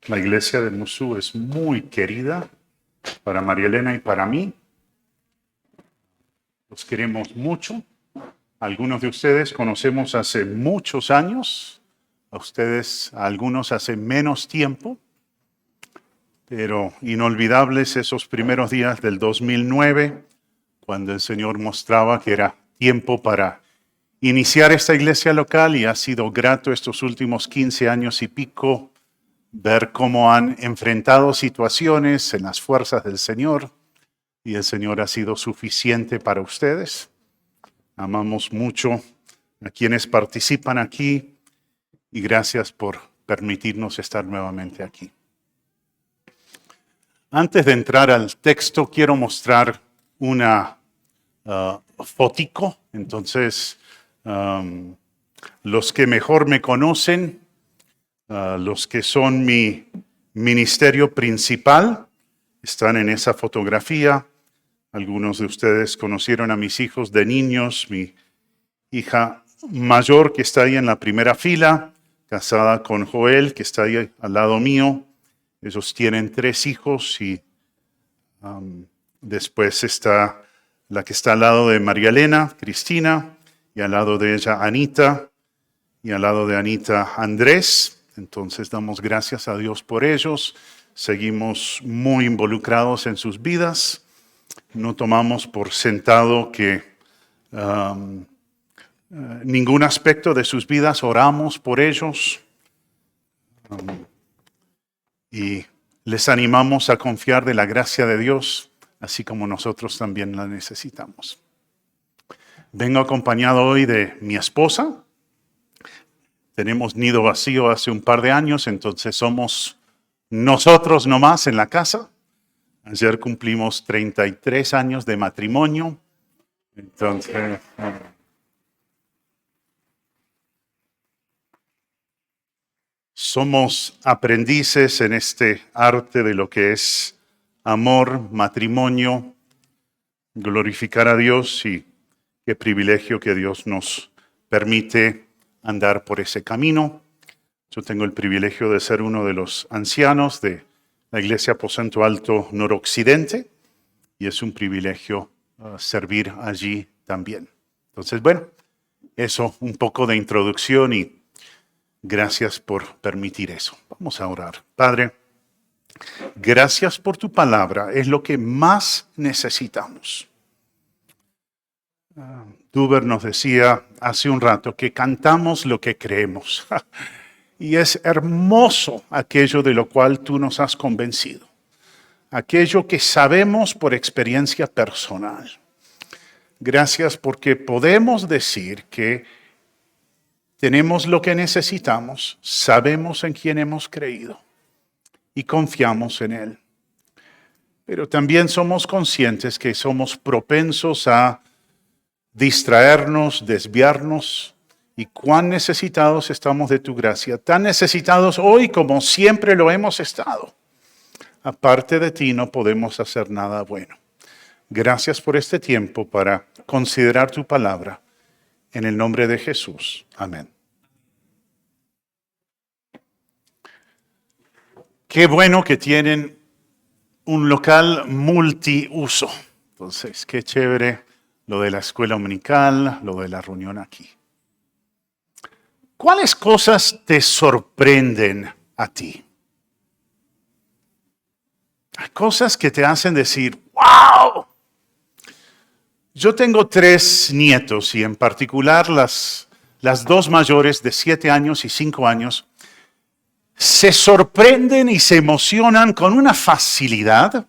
La iglesia de Musú es muy querida para María Elena y para mí. Los queremos mucho. Algunos de ustedes conocemos hace muchos años. A algunos hace menos tiempo. Pero inolvidables esos primeros días del 2009, cuando el Señor mostraba que era tiempo para iniciar esta iglesia local, y ha sido grato estos últimos 15 años y pico ver cómo han enfrentado situaciones en las fuerzas del Señor, y el Señor ha sido suficiente para ustedes. Amamos mucho a quienes participan aquí y gracias por permitirnos estar nuevamente aquí. Antes de entrar al texto, quiero mostrar una fotico. Entonces, los que mejor me conocen, los que son mi ministerio principal, están en esa fotografía. Algunos de ustedes conocieron a mis hijos de niños. Mi hija mayor, que está ahí en la primera fila, casada con Joel, que está ahí al lado mío. Ellos tienen 3 hijos y después está la que está al lado de María Elena, Cristina, y al lado de ella Anita, y al lado de Anita Andrés. Entonces damos gracias a Dios por ellos. Seguimos muy involucrados en sus vidas. No tomamos por sentado que ningún aspecto de sus vidas. Oramos por ellos. Y les animamos a confiar de la gracia de Dios, así como nosotros también la necesitamos. Vengo acompañado hoy de mi esposa. Tenemos nido vacío hace un par de años, entonces somos nosotros nomás en la casa. Ayer cumplimos 33 años de matrimonio. Entonces, somos aprendices en este arte de lo que es amor, matrimonio, glorificar a Dios, y qué privilegio que Dios nos permite andar por ese camino. Yo tengo el privilegio de ser uno de los ancianos de la Iglesia Aposento Alto Noroccidente, y es un privilegio servir allí también. Entonces, bueno, eso, un poco de introducción, y gracias por permitir eso. Vamos a orar. Padre, gracias por tu palabra. Es lo que más necesitamos. Duber nos decía hace un rato que cantamos lo que creemos. Y es hermoso aquello de lo cual tú nos has convencido. Aquello que sabemos por experiencia personal. Gracias porque podemos decir que tenemos lo que necesitamos, sabemos en quién hemos creído y confiamos en Él. Pero también somos conscientes que somos propensos a distraernos, desviarnos, y cuán necesitados estamos de tu gracia. Tan necesitados hoy como siempre lo hemos estado. Aparte de ti no podemos hacer nada bueno. Gracias por este tiempo para considerar tu palabra. En el nombre de Jesús. Amén. Qué bueno que tienen un local multiuso. Entonces, qué chévere lo de la escuela dominical, lo de la reunión aquí. ¿Cuáles cosas te sorprenden a ti? Hay cosas que te hacen decir, ¡wow! Yo tengo 3 nietos, y en particular las 2 mayores de 7 años y 5 años se sorprenden y se emocionan con una facilidad.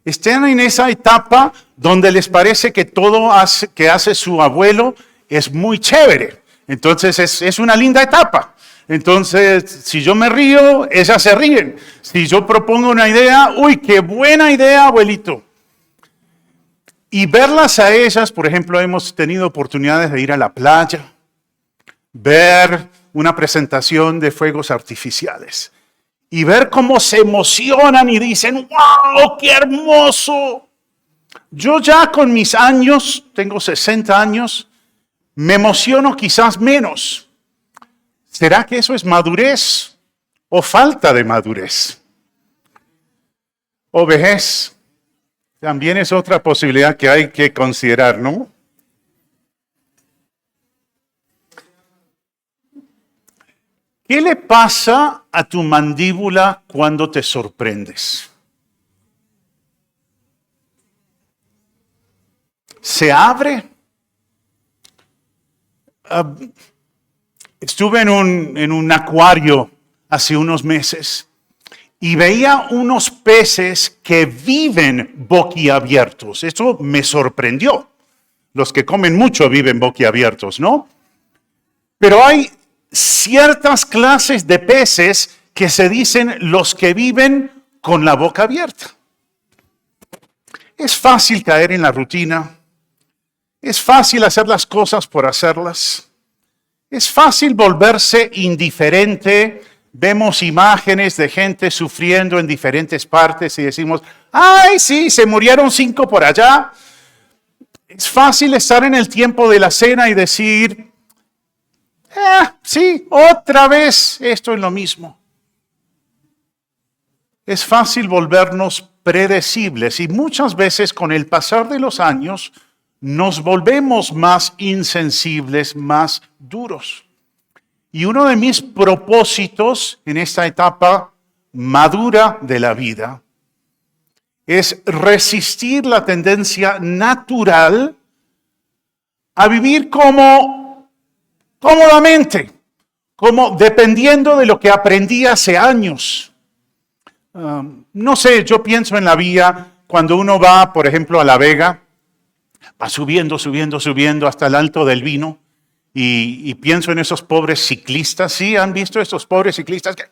Están en esa etapa donde les parece que todo que hace su abuelo es muy chévere. Entonces es una linda etapa. Entonces, si yo me río, ellas se ríen. Si yo propongo una idea, ¡uy, qué buena idea, abuelito! Y verlas a ellas, por ejemplo, hemos tenido oportunidades de ir a la playa, ver una presentación de fuegos artificiales y ver cómo se emocionan y dicen, ¡wow, qué hermoso! Yo ya con mis años, tengo 60 años, me emociono quizás menos. ¿Será que eso es madurez? o falta de madurez, o vejez. También es otra posibilidad que hay que considerar, ¿no? ¿Qué le pasa a tu mandíbula cuando te sorprendes? ¿Se abre? Estuve en un acuario hace unos meses y veía unos peces que viven boquiabiertos. Eso me sorprendió. Los que comen mucho viven boquiabiertos, ¿no? Pero hay ciertas clases de peces que se dicen los que viven con la boca abierta. Es fácil caer en la rutina. Es fácil hacer las cosas por hacerlas. Es fácil volverse indiferente. Vemos imágenes de gente sufriendo en diferentes partes y decimos, ¡ay, sí, se murieron 5 por allá! Es fácil estar en el tiempo de la cena y decir, sí, otra vez esto es lo mismo. Es fácil volvernos predecibles y muchas veces con el pasar de los años nos volvemos más insensibles, más duros. Y uno de mis propósitos en esta etapa madura de la vida es resistir la tendencia natural a vivir como cómodamente, como dependiendo de lo que aprendí hace años. No sé, yo pienso en la vía cuando uno va, por ejemplo, a La Vega, va subiendo hasta el Alto del Vino y pienso en esos pobres ciclistas. ¿Sí han visto esos pobres ciclistas que...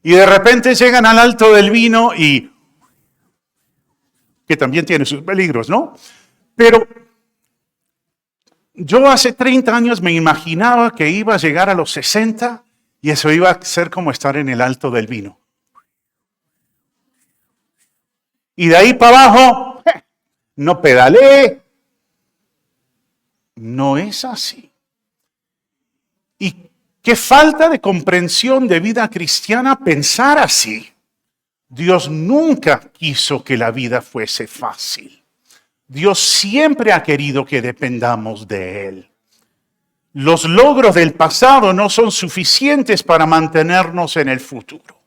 Y de repente llegan al Alto del Vino y... que también tiene sus peligros, ¿no? Pero yo hace 30 años me imaginaba que iba a llegar a los 60 y eso iba a ser como estar en el Alto del Vino. Y de ahí para abajo, no pedaleé. No es así. Y qué falta de comprensión de vida cristiana pensar así. Dios nunca quiso que la vida fuese fácil. Dios siempre ha querido que dependamos de Él. Los logros del pasado no son suficientes para mantenernos en el futuro.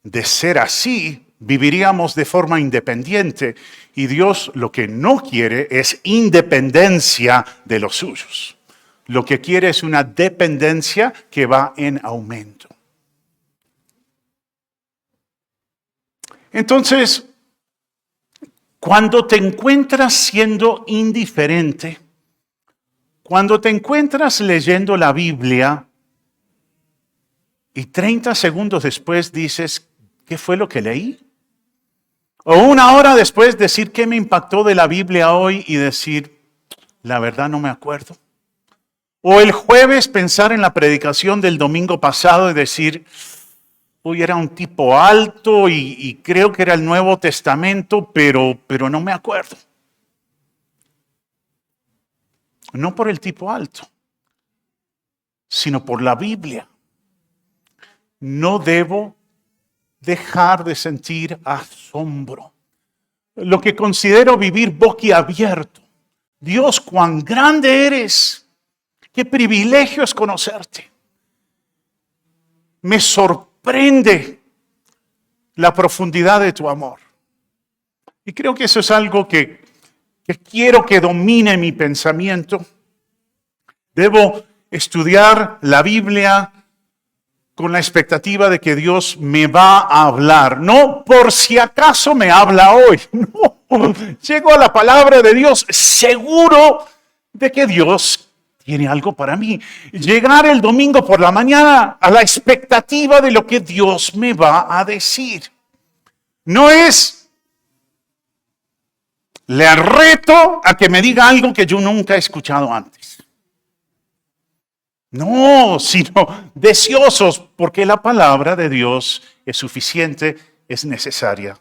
De ser así, viviríamos de forma independiente y Dios lo que no quiere es independencia de los suyos. Lo que quiere es una dependencia que va en aumento. Entonces, cuando te encuentras siendo indiferente, cuando te encuentras leyendo la Biblia y 30 segundos después dices, ¿qué fue lo que leí? O una hora después decir, ¿qué me impactó de la Biblia hoy? Y decir, la verdad no me acuerdo. O el jueves pensar en la predicación del domingo pasado y decir, hoy era un tipo alto y creo que era el Nuevo Testamento, pero no me acuerdo. No por el tipo alto, sino por la Biblia. No debo dejar de sentir asombro. Lo que considero vivir boquiabierto. Dios, cuán grande eres. Qué privilegio es conocerte. Me sorprende la profundidad de tu amor. Y creo que eso es algo que quiero que domine mi pensamiento. Debo estudiar la Biblia con la expectativa de que Dios me va a hablar. No por si acaso me habla hoy. No, llego a la palabra de Dios seguro de que Dios tiene algo para mí. Llegar el domingo por la mañana a la expectativa de lo que Dios me va a decir. No es... Le reto a que me diga algo que yo nunca he escuchado antes. No, sino deseosos, porque la palabra de Dios es suficiente, es necesaria.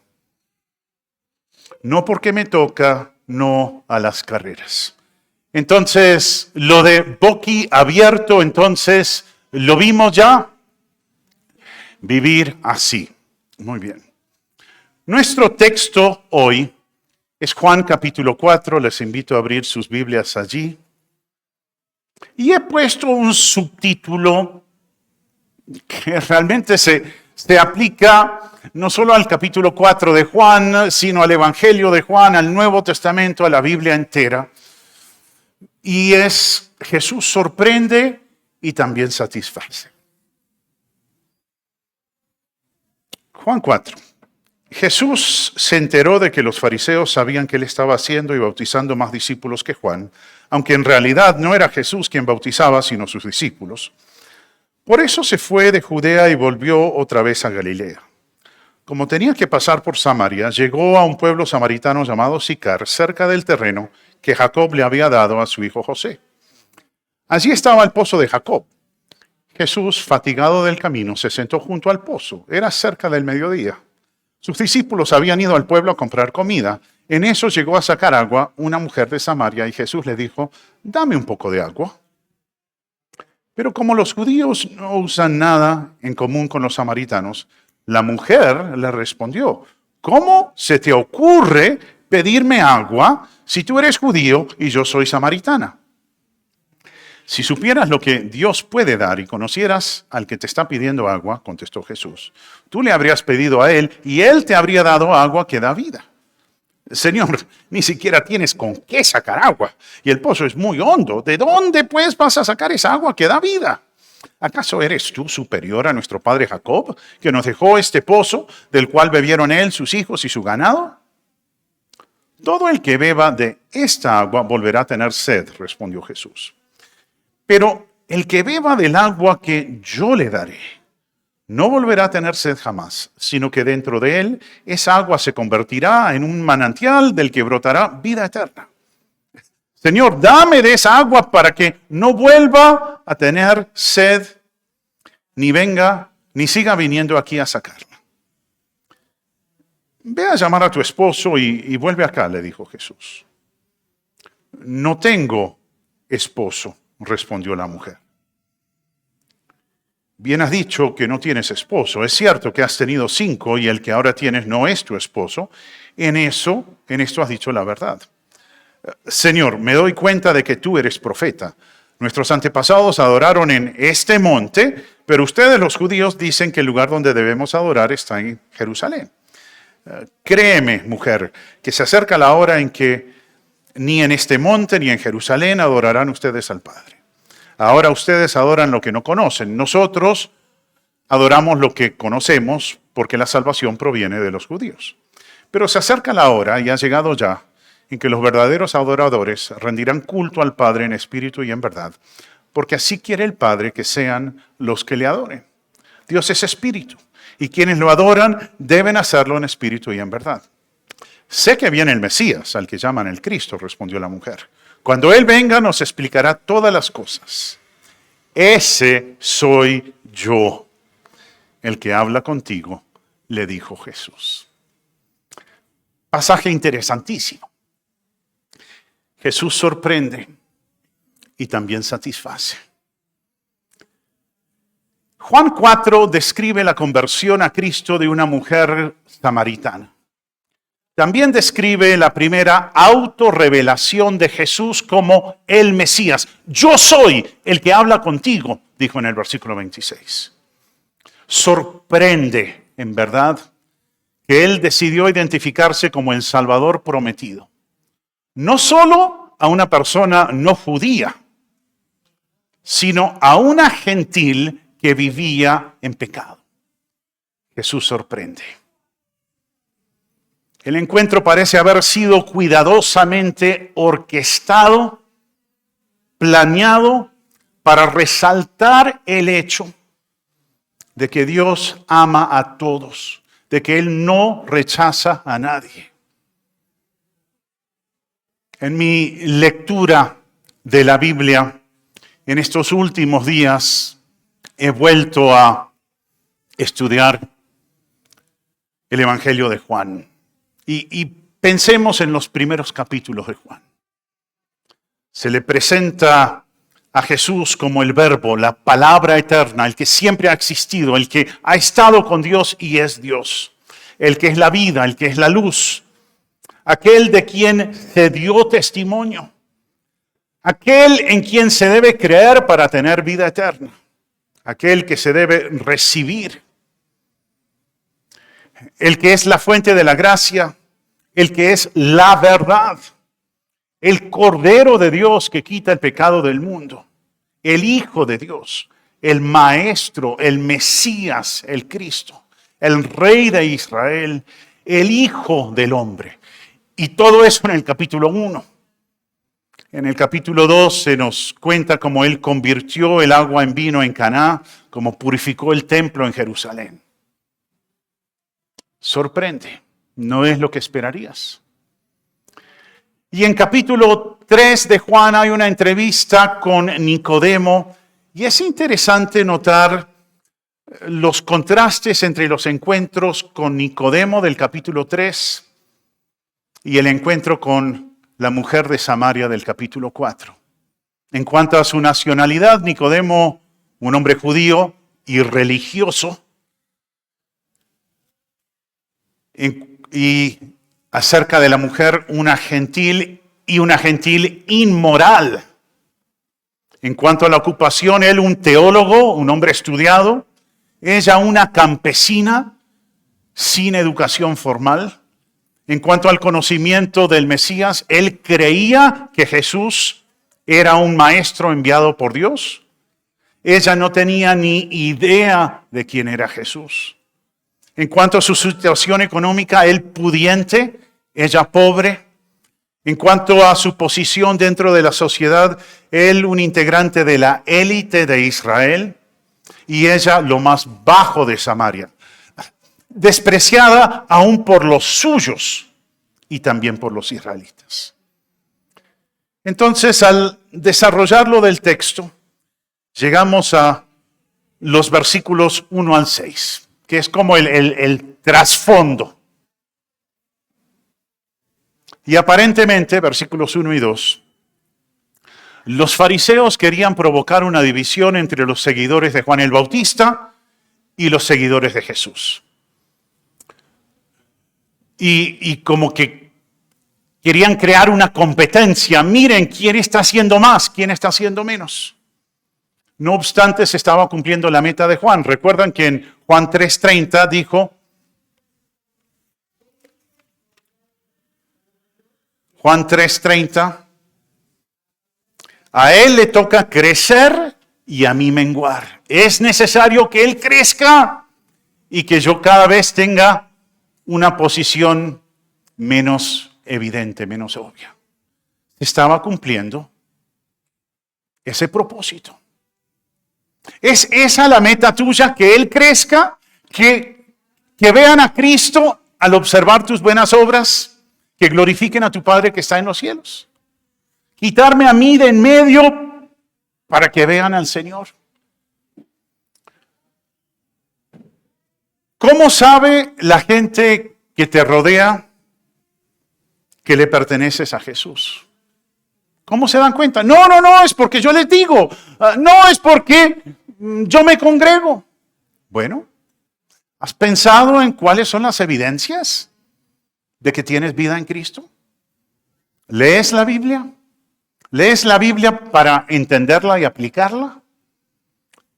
No porque me toca, no a las carreras. Entonces, lo de boquiabierto, entonces, ¿lo vimos ya? Vivir así. Muy bien. Nuestro texto hoy es Juan capítulo 4. Les invito a abrir sus Biblias allí. Y he puesto un subtítulo que realmente se aplica no solo al capítulo 4 de Juan, sino al Evangelio de Juan, al Nuevo Testamento, a la Biblia entera. Y es Jesús sorprende y también satisface. Juan 4. Jesús se enteró de que los fariseos sabían que él estaba haciendo y bautizando más discípulos que Juan, aunque en realidad no era Jesús quien bautizaba, sino sus discípulos. Por eso se fue de Judea y volvió otra vez a Galilea. Como tenía que pasar por Samaria, llegó a un pueblo samaritano llamado Sicar, cerca del terreno que Jacob le había dado a su hijo José. Allí estaba el pozo de Jacob. Jesús, fatigado del camino, se sentó junto al pozo. Era cerca del mediodía. Sus discípulos habían ido al pueblo a comprar comida. En eso llegó a sacar agua una mujer de Samaria y Jesús le dijo, dame un poco de agua. Pero como los judíos no usan nada en común con los samaritanos, la mujer le respondió, ¿cómo se te ocurre pedirme agua si tú eres judío y yo soy samaritana? Si supieras lo que Dios puede dar y conocieras al que te está pidiendo agua, contestó Jesús, tú le habrías pedido a él y él te habría dado agua que da vida. Señor, ni siquiera tienes con qué sacar agua y el pozo es muy hondo. ¿De dónde pues vas a sacar esa agua que da vida? ¿Acaso eres tú superior a nuestro padre Jacob, que nos dejó este pozo del cual bebieron él, sus hijos y su ganado? Todo el que beba de esta agua volverá a tener sed, respondió Jesús. Pero el que beba del agua que yo le daré, no volverá a tener sed jamás, sino que dentro de él esa agua se convertirá en un manantial del que brotará vida eterna. Señor, dame de esa agua para que no vuelva a tener sed, ni venga, ni siga viniendo aquí a sacarla. Ve a llamar a tu esposo y vuelve acá, le dijo Jesús. No tengo esposo, respondió la mujer. Bien has dicho que no tienes esposo. Es cierto que has tenido 5 y el que ahora tienes no es tu esposo. En esto has dicho la verdad. Señor, me doy cuenta de que tú eres profeta. Nuestros antepasados adoraron en este monte, pero ustedes los judíos dicen que el lugar donde debemos adorar está en Jerusalén. Créeme, mujer, que se acerca la hora en que ni en este monte ni en Jerusalén adorarán ustedes al Padre. Ahora ustedes adoran lo que no conocen. Nosotros adoramos lo que conocemos porque la salvación proviene de los judíos. Pero se acerca la hora y ha llegado ya en que los verdaderos adoradores rendirán culto al Padre en espíritu y en verdad, porque así quiere el Padre que sean los que le adoren. Dios es espíritu y quienes lo adoran deben hacerlo en espíritu y en verdad. Sé que viene el Mesías, al que llaman el Cristo, respondió la mujer. Cuando Él venga nos explicará todas las cosas. Ese soy yo, el que habla contigo, le dijo Jesús. Pasaje interesantísimo. Jesús sorprende y también satisface. Juan 4 describe la conversión a Cristo de una mujer samaritana. También describe la primera autorrevelación de Jesús como el Mesías. Yo soy el que habla contigo, dijo en el versículo 26. Sorprende, en verdad, que Él decidió identificarse como el Salvador prometido. No solo a una persona no judía, sino a una gentil que vivía en pecado. Jesús sorprende. El encuentro parece haber sido cuidadosamente orquestado, planeado para resaltar el hecho de que Dios ama a todos, de que Él no rechaza a nadie. En mi lectura de la Biblia, en estos últimos días, he vuelto a estudiar el Evangelio de Juan. Y pensemos en los primeros capítulos de Juan. Se le presenta a Jesús como el Verbo, la palabra eterna, el que siempre ha existido, el que ha estado con Dios y es Dios, el que es la vida, el que es la luz, aquel de quien se dio testimonio, aquel en quien se debe creer para tener vida eterna, aquel que se debe recibir, el que es la fuente de la gracia, el que es la verdad, el Cordero de Dios que quita el pecado del mundo, el Hijo de Dios, el Maestro, el Mesías, el Cristo, el Rey de Israel, el Hijo del Hombre. Y todo eso en el capítulo 1. En el capítulo 2 se nos cuenta cómo Él convirtió el agua en vino en Caná, cómo purificó el templo en Jerusalén. Sorprende, no es lo que esperarías. Y en capítulo 3 de Juan hay una entrevista con Nicodemo y es interesante notar los contrastes entre los encuentros con Nicodemo del capítulo 3 y el encuentro con la mujer de Samaria del capítulo 4. En cuanto a su nacionalidad, Nicodemo, un hombre judío y religioso, y acerca de la mujer, una gentil y una gentil inmoral. En cuanto a la ocupación, él un teólogo, un hombre estudiado, ella una campesina sin educación formal. En cuanto al conocimiento del Mesías, él creía que Jesús era un maestro enviado por Dios. Ella no tenía ni idea de quién era Jesús. En cuanto a su situación económica, él pudiente, ella pobre. En cuanto a su posición dentro de la sociedad, él un integrante de la élite de Israel y ella lo más bajo de Samaria, despreciada aún por los suyos y también por los israelitas. Entonces, al desarrollarlo del texto, llegamos a los versículos 1 al 6. Que es como el trasfondo. Y aparentemente, versículos 1 y 2, los fariseos querían provocar una división entre los seguidores de Juan el Bautista y los seguidores de Jesús. Y como que querían crear una competencia. Miren quién está haciendo más, quién está haciendo menos. No obstante, se estaba cumpliendo la meta de Juan. Recuerdan que en Juan 3:30 dijo, Juan 3:30, a él le toca crecer y a mí menguar. Es necesario que él crezca y que yo cada vez tenga una posición menos evidente, menos obvia. Estaba cumpliendo ese propósito. ¿Es esa la meta tuya? Que Él crezca, que vean a Cristo al observar tus buenas obras, que glorifiquen a tu Padre que está en los cielos. Quitarme a mí de en medio para que vean al Señor. ¿Cómo sabe la gente que te rodea que le perteneces a Jesús? ¿Cómo se dan cuenta? No, es porque yo les digo. No, es porque yo me congrego. Bueno, ¿has pensado en cuáles son las evidencias de que tienes vida en Cristo? ¿Lees la Biblia? ¿Lees la Biblia para entenderla y aplicarla?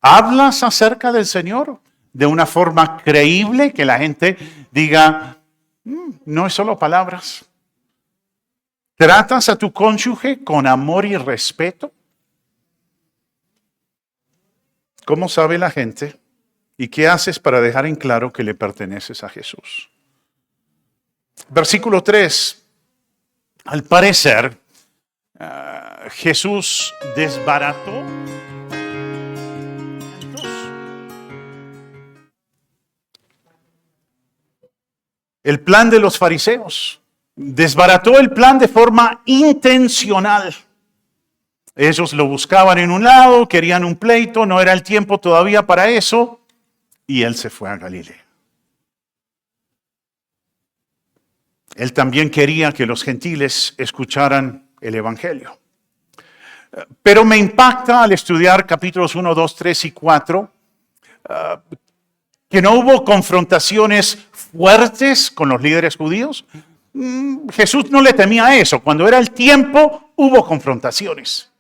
¿Hablas acerca del Señor de una forma creíble que la gente diga, no es solo palabras? ¿Tratas a tu cónyuge con amor y respeto? ¿Cómo sabe la gente? ¿Y qué haces para dejar en claro que le perteneces a Jesús? Versículo 3. Al parecer, Jesús desbarató el plan de los fariseos. Desbarató el plan de forma intencional. Ellos lo buscaban en un lado, querían un pleito, no era el tiempo todavía para eso, y él se fue a Galilea. Él también quería que los gentiles escucharan el Evangelio. Pero me impacta al estudiar capítulos 1, 2, 3 y 4 que no hubo confrontaciones fuertes con los líderes judíos. Jesús no le temía a eso. Cuando era el tiempo, hubo confrontaciones.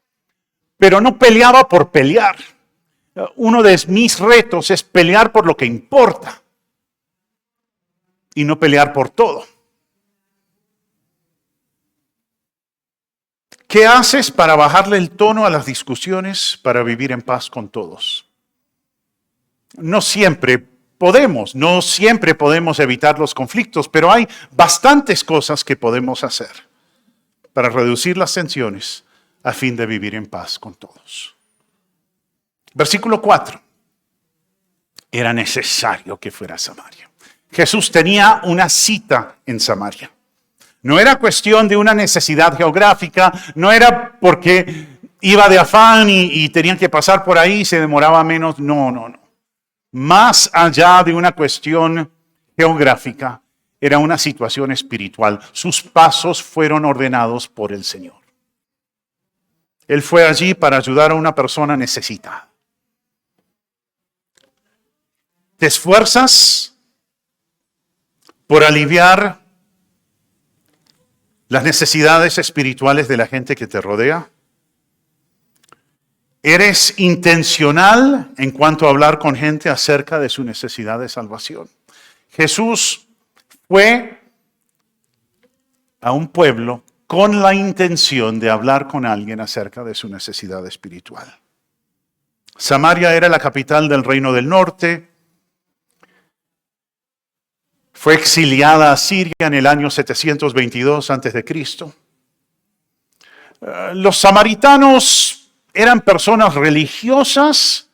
Pero no peleaba por pelear. Uno de mis retos es pelear por lo que importa y no pelear por todo. ¿Qué haces para bajarle el tono a las discusiones para vivir en paz con todos? No siempre podemos evitar los conflictos, pero hay bastantes cosas que podemos hacer para reducir las tensiones a fin de vivir en paz con todos. Versículo 4. Era necesario que fuera a Samaria. Jesús tenía una cita en Samaria. No era cuestión de una necesidad geográfica, no era porque iba de afán y tenían que pasar por ahí y se demoraba menos. No. Más allá de una cuestión geográfica, era una situación espiritual. Sus pasos fueron ordenados por el Señor. Él fue allí para ayudar a una persona necesitada. ¿Te esfuerzas por aliviar las necesidades espirituales de la gente que te rodea? ¿Eres intencional en cuanto a hablar con gente acerca de su necesidad de salvación? Jesús fue a un pueblo con la intención de hablar con alguien acerca de su necesidad espiritual. Samaria era la capital del reino del norte. Fue exiliada a Siria en el año 722 a.C. Los samaritanos eran personas religiosas,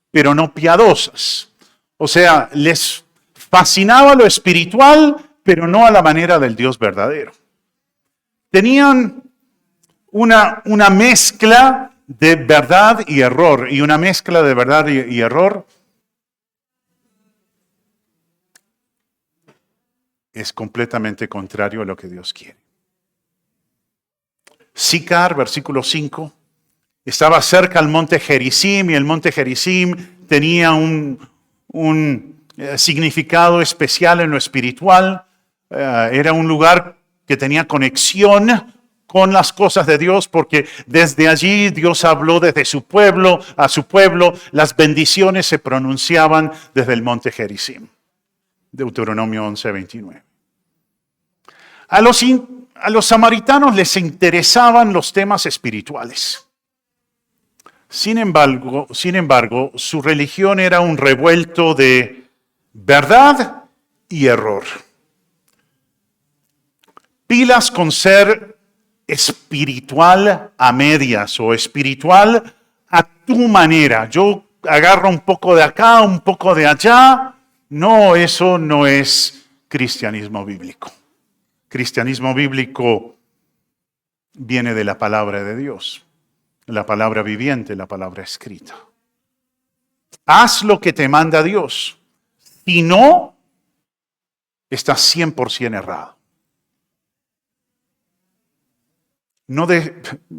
pero no piadosas. O sea, les fascinaba lo espiritual, pero no a la manera del Dios verdadero. Tenían una mezcla de verdad y error, y una mezcla de verdad y error es completamente contrario a lo que Dios quiere. Sicar, versículo 5, estaba cerca al monte Gerizim, y el monte Gerizim tenía un significado especial en lo espiritual. Era un lugar que tenía conexión con las cosas de Dios, porque desde allí Dios habló desde su pueblo a su pueblo. Las bendiciones se pronunciaban desde el monte Gerizim. Deuteronomio 11:29. A los samaritanos les interesaban los temas espirituales. Sin embargo, su religión era un revuelto de verdad y error. Pilas con ser espiritual a medias o espiritual a tu manera. Yo agarro un poco de acá, un poco de allá. No, eso no es cristianismo bíblico. Cristianismo bíblico viene de la palabra de Dios, la palabra viviente, la palabra escrita. Haz lo que te manda Dios. Si no, estás 100% errado.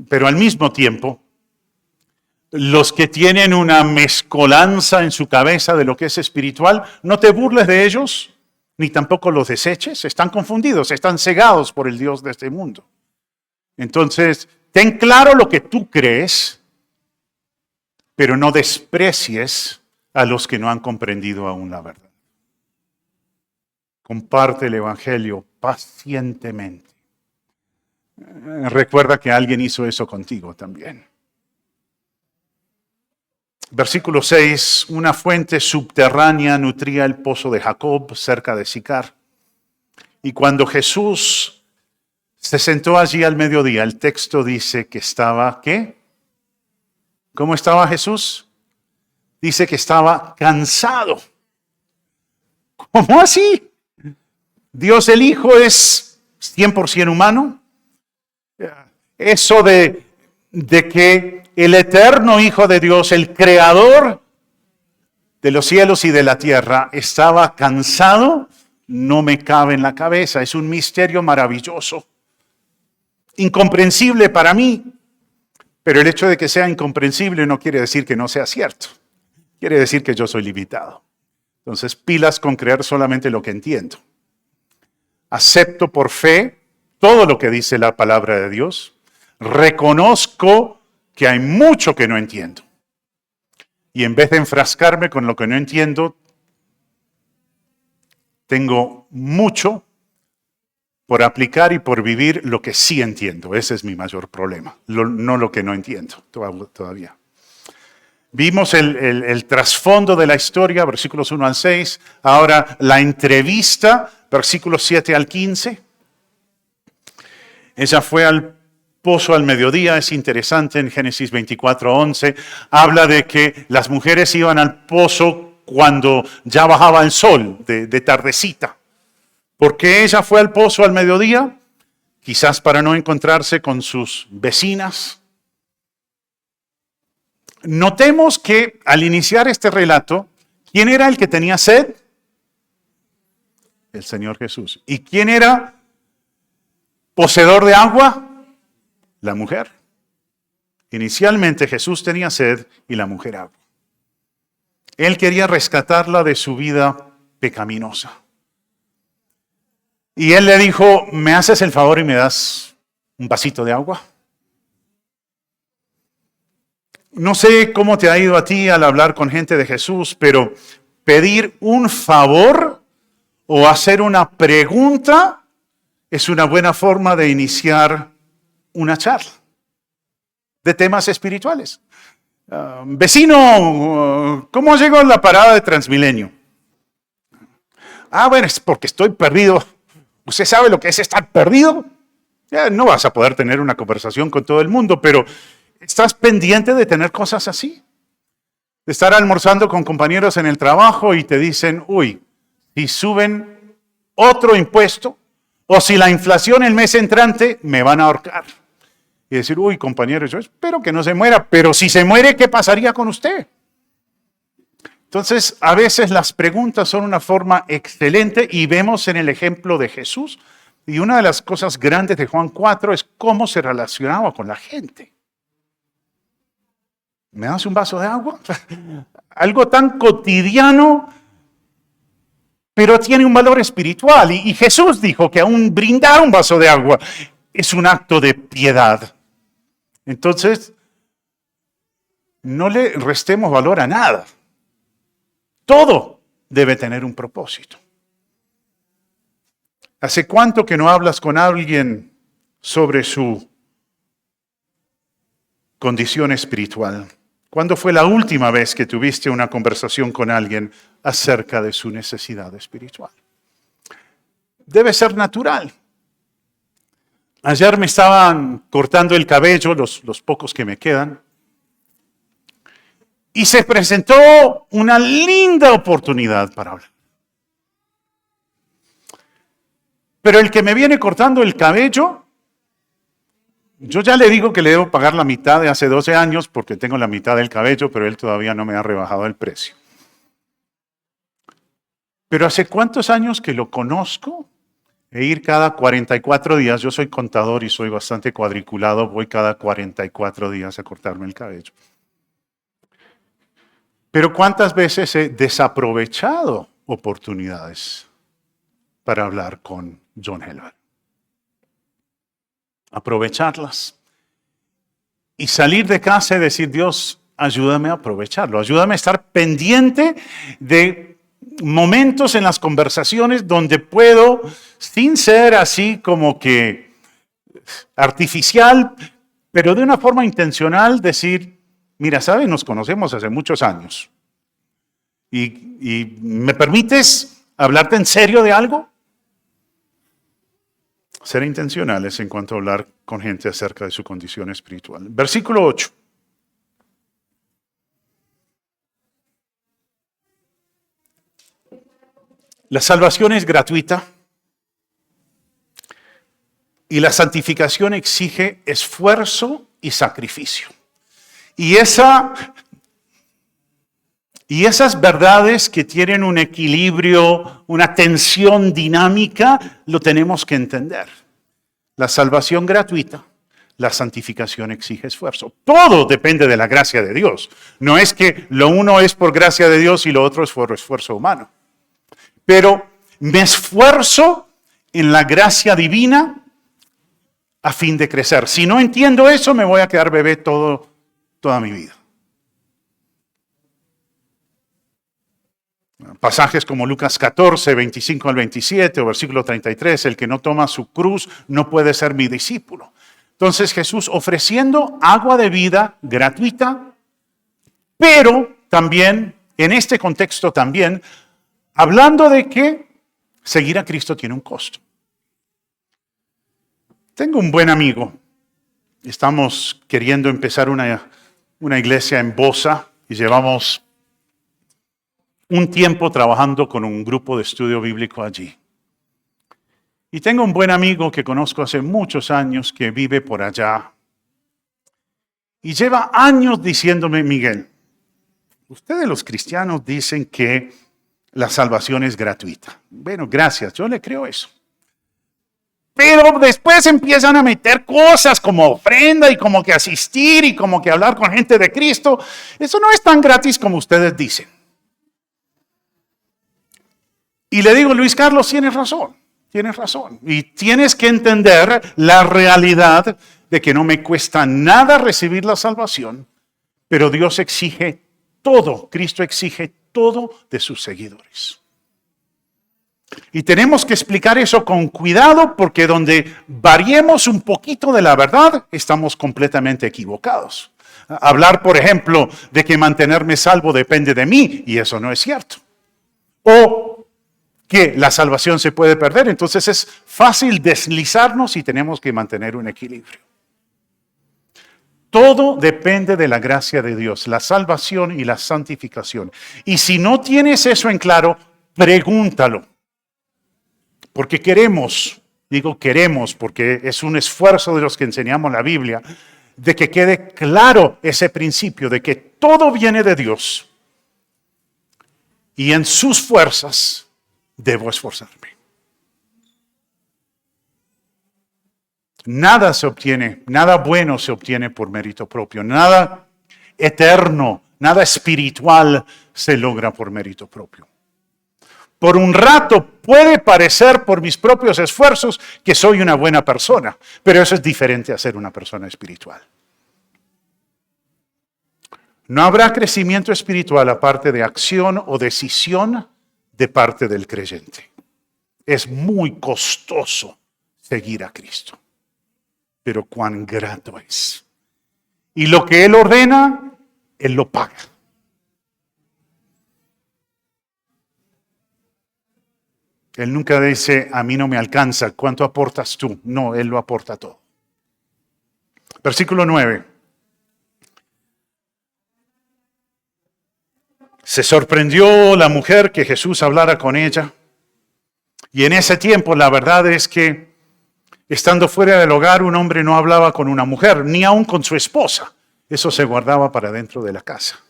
Pero al mismo tiempo, los que tienen una mezcolanza en su cabeza de lo que es espiritual, no te burles de ellos, ni tampoco los deseches. Están confundidos, están cegados por el Dios de este mundo. Entonces, ten claro lo que tú crees, pero no desprecies a los que no han comprendido aún la verdad. Comparte el Evangelio pacientemente. Recuerda que alguien hizo eso contigo también. Versículo 6, una fuente subterránea nutría el pozo de Jacob cerca de Sicar. Y cuando Jesús se sentó allí al mediodía, el texto dice que estaba, ¿qué? ¿Cómo estaba Jesús? Dice que estaba cansado. ¿Cómo así? Dios el Hijo es 100% humano. Eso de que el eterno Hijo de Dios, el creador de los cielos y de la tierra, estaba cansado, no me cabe en la cabeza. Es un misterio maravilloso, incomprensible para mí, Pero el hecho de que sea incomprensible no quiere decir que no sea cierto. Quiere decir que yo soy limitado. Entonces, pilas con creer solamente lo que entiendo. Acepto por fe todo lo que dice la palabra de Dios. Reconozco que hay mucho que no entiendo. Y en vez de enfrascarme con lo que no entiendo, tengo mucho por aplicar y por vivir lo que sí entiendo. Ese es mi mayor problema, no lo que no entiendo todavía. Vimos el trasfondo de la historia, versículos 1 al 6. Ahora la entrevista, versículos 7 al 15. Ella fue al pozo al mediodía, es interesante, en Génesis 24:11. Habla de que las mujeres iban al pozo cuando ya bajaba el sol, de tardecita. ¿Por qué ella fue al pozo al mediodía? Quizás para no encontrarse con sus vecinas. Notemos que al iniciar este relato, ¿quién era el que tenía sed? El Señor Jesús. ¿Y quién era poseedor de agua? La mujer. Inicialmente Jesús tenía sed y la mujer agua. Él quería rescatarla de su vida pecaminosa. Y él le dijo, ¿me haces el favor y me das un vasito de agua? No sé cómo te ha ido a ti al hablar con gente de Jesús, pero pedir un favor o hacer una pregunta es una buena forma de iniciar una charla de temas espirituales. Vecino, ¿cómo llegó a la parada de Transmilenio? Bueno, es porque estoy perdido. ¿Usted sabe lo que es estar perdido? Ya no vas a poder tener una conversación con todo el mundo, pero ¿estás pendiente de tener cosas así? De estar almorzando con compañeros en el trabajo y te dicen, uy, si suben otro impuesto o si la inflación el mes entrante, me van a ahorcar. Y decir, uy, compañero, yo espero que no se muera, pero si se muere, ¿qué pasaría con usted? Entonces, a veces las preguntas son una forma excelente y vemos en el ejemplo de Jesús. Y una de las cosas grandes de Juan 4 es cómo se relacionaba con la gente. ¿Me das un vaso de agua? Algo tan cotidiano, pero tiene un valor espiritual. Y Jesús dijo que aún brindar un vaso de agua es un acto de piedad. Entonces, no le restemos valor a nada. Todo debe tener un propósito. ¿Hace cuánto que no hablas con alguien sobre su condición espiritual? ¿Cuándo fue la última vez que tuviste una conversación con alguien acerca de su necesidad espiritual? Debe ser natural. Ayer me estaban cortando el cabello, los pocos que me quedan, y se presentó una linda oportunidad para hablar. Pero el que me viene cortando el cabello, yo ya le digo que le debo pagar la mitad de hace 12 años porque tengo la mitad del cabello, pero él todavía no me ha rebajado el precio. Pero ¿hace cuántos años que lo conozco? E ir cada 44 días, yo soy contador y soy bastante cuadriculado, voy cada 44 días a cortarme el cabello. Pero ¿cuántas veces he desaprovechado oportunidades para hablar con John Helber? Aprovecharlas. Y salir de casa y decir, Dios, ayúdame a aprovecharlo. Ayúdame a estar pendiente de momentos en las conversaciones donde puedo, sin ser así como que artificial, pero de una forma intencional, decir, mira, ¿sabes? Nos conocemos hace muchos años. ¿Y me permites hablarte en serio de algo? Ser intencionales en cuanto a hablar con gente acerca de su condición espiritual. Versículo 8. La salvación es gratuita y la santificación exige esfuerzo y sacrificio. Y esas verdades que tienen un equilibrio, una tensión dinámica, lo tenemos que entender. La salvación gratuita, la santificación exige esfuerzo. Todo depende de la gracia de Dios. No es que lo uno es por gracia de Dios y lo otro es por esfuerzo humano. Pero me esfuerzo en la gracia divina a fin de crecer. Si no entiendo eso, me voy a quedar bebé toda mi vida. Pasajes como Lucas 14, 25 al 27 o versículo 33, el que no toma su cruz no puede ser mi discípulo. Entonces Jesús ofreciendo agua de vida gratuita, pero también, en este contexto también, hablando de que seguir a Cristo tiene un costo. Tengo un buen amigo. Estamos queriendo empezar una iglesia en Bosa y llevamos un tiempo trabajando con un grupo de estudio bíblico allí. Y tengo un buen amigo que conozco hace muchos años que vive por allá. Y lleva años diciéndome, Miguel, ustedes los cristianos dicen que la salvación es gratuita. Bueno, gracias, yo le creo eso. Pero después empiezan a meter cosas como ofrenda y como que asistir y como que hablar con gente de Cristo. Eso no es tan gratis como ustedes dicen. Y le digo, Luis Carlos, tienes razón. Y tienes que entender la realidad de que no me cuesta nada recibir la salvación, pero Dios exige todo, Cristo exige todo de sus seguidores. Y tenemos que explicar eso con cuidado porque donde variemos un poquito de la verdad, estamos completamente equivocados. Hablar, por ejemplo, de que mantenerme salvo depende de mí, y eso no es cierto. O que la salvación se puede perder, entonces es fácil deslizarnos y tenemos que mantener un equilibrio. Todo depende de la gracia de Dios, la salvación y la santificación. Y si no tienes eso en claro, pregúntalo. Porque queremos porque es un esfuerzo de los que enseñamos la Biblia, de que quede claro ese principio de que todo viene de Dios y en sus fuerzas debo esforzarme. Nada bueno se obtiene por mérito propio, nada eterno, nada espiritual se logra por mérito propio. Por un rato puede parecer por mis propios esfuerzos que soy una buena persona, pero eso es diferente a ser una persona espiritual. No habrá crecimiento espiritual aparte de acción o decisión de parte del creyente. Es muy costoso seguir a Cristo, pero cuán grato es. Y lo que Él ordena, Él lo paga. Él nunca dice, a mí no me alcanza, ¿cuánto aportas tú? No, Él lo aporta todo. Versículo 9. Se sorprendió la mujer que Jesús hablara con ella. Y en ese tiempo la verdad es que, estando fuera del hogar, un hombre no hablaba con una mujer, ni aun con su esposa. Eso se guardaba para dentro de la casa.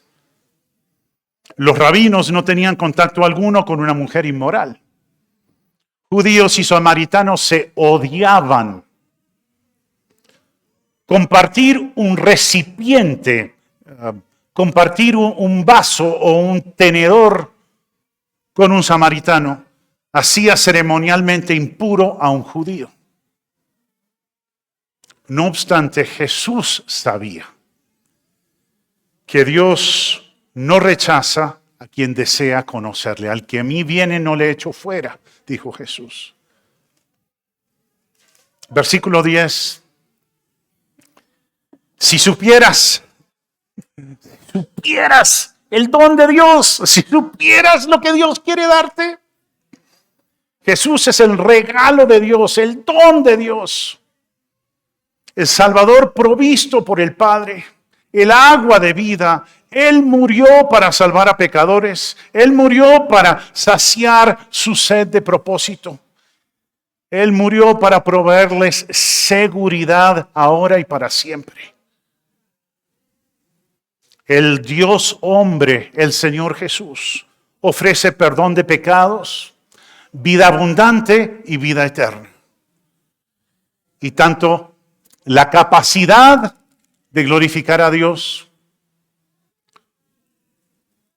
Los rabinos no tenían contacto alguno con una mujer inmoral. Judíos y samaritanos se odiaban. Compartir un recipiente, compartir un vaso o un tenedor con un samaritano hacía ceremonialmente impuro a un judío. No obstante, Jesús sabía que Dios no rechaza a quien desea conocerle. Al que a mí viene no le echo fuera, dijo Jesús. Versículo 10. Si supieras el don de Dios, si supieras lo que Dios quiere darte. Jesús es el regalo de Dios, el don de Dios. El Salvador provisto por el Padre, el agua de vida. Él murió para salvar a pecadores. Él murió para saciar su sed de propósito. Él murió para proveerles seguridad ahora y para siempre. El Dios hombre, el Señor Jesús, ofrece perdón de pecados, vida abundante y vida eterna. Y tanto la capacidad de glorificar a Dios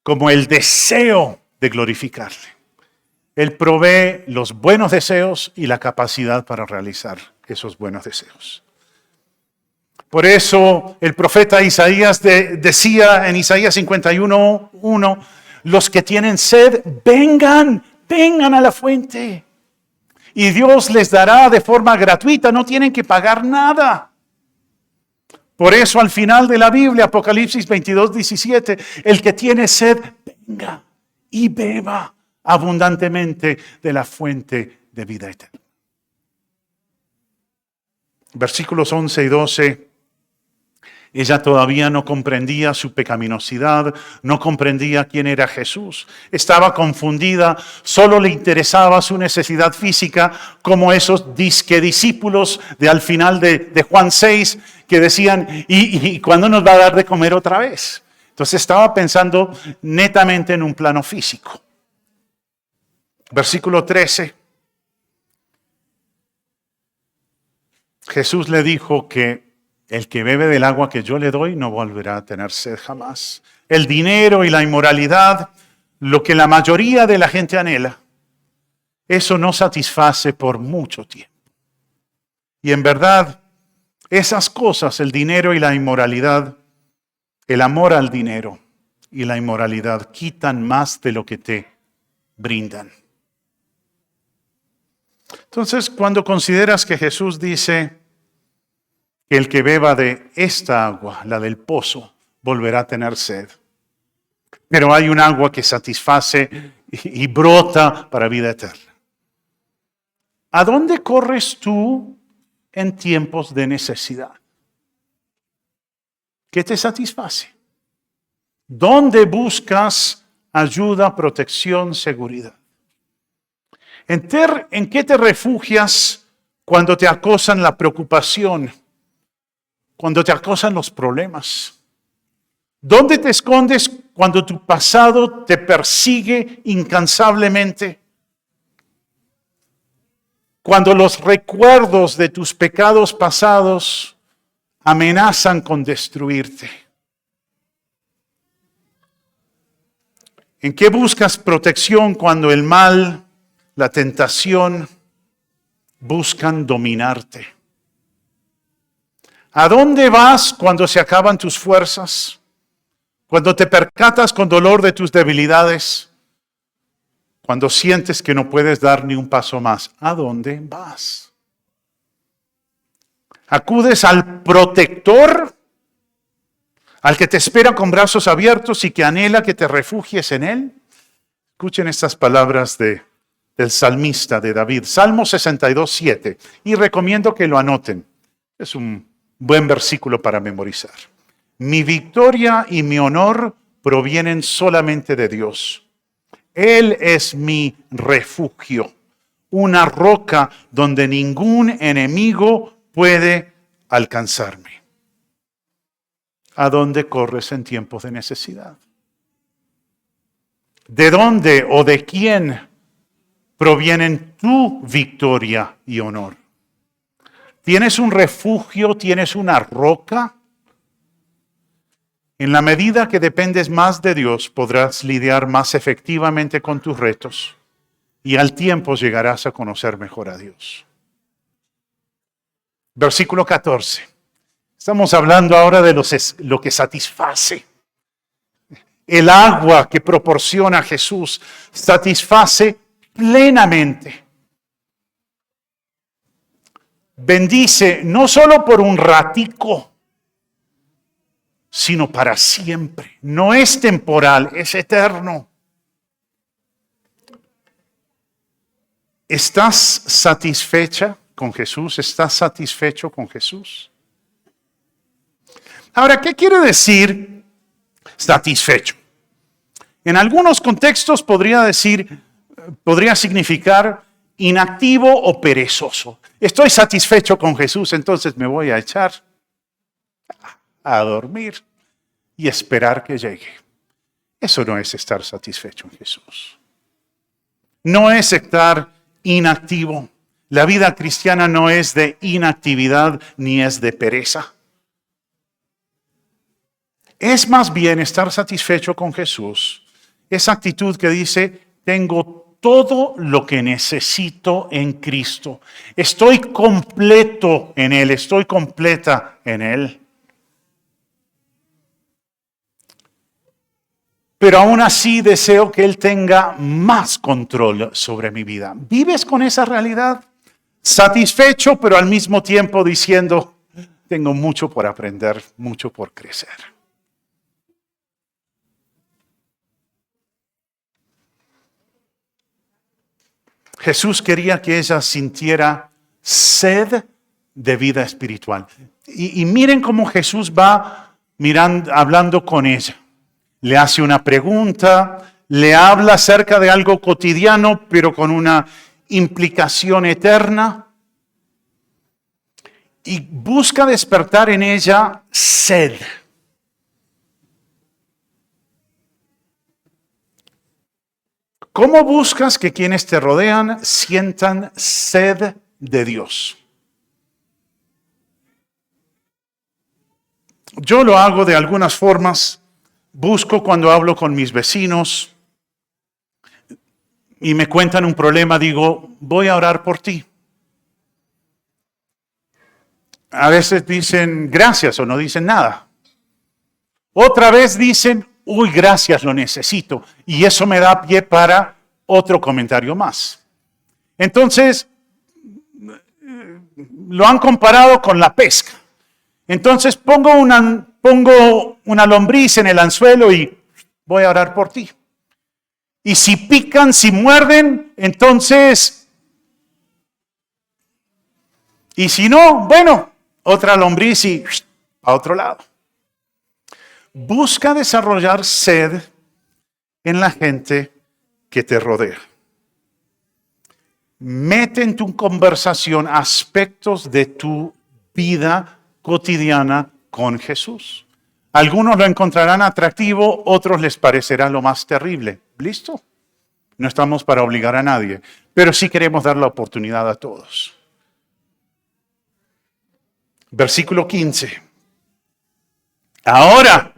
como el deseo de glorificarle. Él provee los buenos deseos y la capacidad para realizar esos buenos deseos. Por eso el profeta Isaías decía en Isaías 51:1, los que tienen sed, vengan a la fuente. Y Dios les dará de forma gratuita, no tienen que pagar nada. Por eso al final de la Biblia, Apocalipsis 22:17, el que tiene sed, venga y beba abundantemente de la fuente de vida eterna. Versículos 11 y 12. Ella todavía no comprendía su pecaminosidad, no comprendía quién era Jesús. Estaba confundida, solo le interesaba su necesidad física, como esos discípulos de al final de Juan 6 que decían, ¿y cuándo nos va a dar de comer otra vez? Entonces estaba pensando netamente en un plano físico. Versículo 13. Jesús le dijo que el que bebe del agua que yo le doy no volverá a tener sed jamás. El dinero y la inmoralidad, lo que la mayoría de la gente anhela, eso no satisface por mucho tiempo. Y en verdad, esas cosas, el dinero y la inmoralidad, el amor al dinero y la inmoralidad, quitan más de lo que te brindan. Entonces, cuando consideras que Jesús dice que el que beba de esta agua, la del pozo, volverá a tener sed. Pero hay un agua que satisface y brota para vida eterna. ¿A dónde corres tú en tiempos de necesidad? ¿Qué te satisface? ¿Dónde buscas ayuda, protección, seguridad? ¿En qué te refugias cuando te acosan la preocupación? Cuando te acosan los problemas. ¿Dónde te escondes cuando tu pasado te persigue incansablemente? Cuando los recuerdos de tus pecados pasados amenazan con destruirte. ¿En qué buscas protección cuando el mal, la tentación buscan dominarte? ¿A dónde vas cuando se acaban tus fuerzas? Cuando te percatas con dolor de tus debilidades. Cuando sientes que no puedes dar ni un paso más. ¿A dónde vas? ¿Acudes al protector? ¿Al que te espera con brazos abiertos y que anhela que te refugies en él? Escuchen estas palabras del salmista de David. Salmo 62:7. Y recomiendo que lo anoten. Es un buen versículo para memorizar. Mi victoria y mi honor provienen solamente de Dios. Él es mi refugio, una roca donde ningún enemigo puede alcanzarme. ¿A dónde corres en tiempos de necesidad? ¿De dónde o de quién provienen tu victoria y honor? ¿Tienes un refugio? ¿Tienes una roca? En la medida que dependes más de Dios, podrás lidiar más efectivamente con tus retos y al tiempo llegarás a conocer mejor a Dios. Versículo 14. Estamos hablando ahora de lo que satisface. El agua que proporciona Jesús satisface plenamente. Bendice no solo por un ratico, sino para siempre. No es temporal, es eterno. ¿Estás satisfecha con Jesús? ¿Estás satisfecho con Jesús? Ahora, ¿qué quiere decir satisfecho? En algunos contextos podría significar inactivo o perezoso. Estoy satisfecho con Jesús, entonces me voy a echar a dormir y esperar que llegue. Eso no es estar satisfecho en Jesús. No es estar inactivo. La vida cristiana no es de inactividad ni es de pereza. Es más bien estar satisfecho con Jesús. Esa actitud que dice, tengo todo lo que necesito en Cristo. Estoy completo en Él, estoy completa en Él. Pero aún así deseo que Él tenga más control sobre mi vida. ¿Vives con esa realidad? Satisfecho, pero al mismo tiempo diciendo, tengo mucho por aprender, mucho por crecer. Jesús quería que ella sintiera sed de vida espiritual. Y miren cómo Jesús va hablando con ella. Le hace una pregunta, le habla acerca de algo cotidiano, pero con una implicación eterna. Y busca despertar en ella sed. ¿Cómo buscas que quienes te rodean sientan sed de Dios? Yo lo hago de algunas formas. Busco cuando hablo con mis vecinos y me cuentan un problema, digo, voy a orar por ti. A veces dicen gracias o no dicen nada. Otra vez dicen, uy, gracias, lo necesito. Y eso me da pie para otro comentario más. Entonces, lo han comparado con la pesca. Entonces pongo una lombriz en el anzuelo y voy a orar por ti. Y si pican, si muerden, entonces, y si no, bueno, otra lombriz y a otro lado. Busca desarrollar sed en la gente que te rodea. Mete en tu conversación aspectos de tu vida cotidiana con Jesús. Algunos lo encontrarán atractivo, otros les parecerá lo más terrible. ¿Listo? No estamos para obligar a nadie, pero sí queremos dar la oportunidad a todos. Versículo 15. Ahora,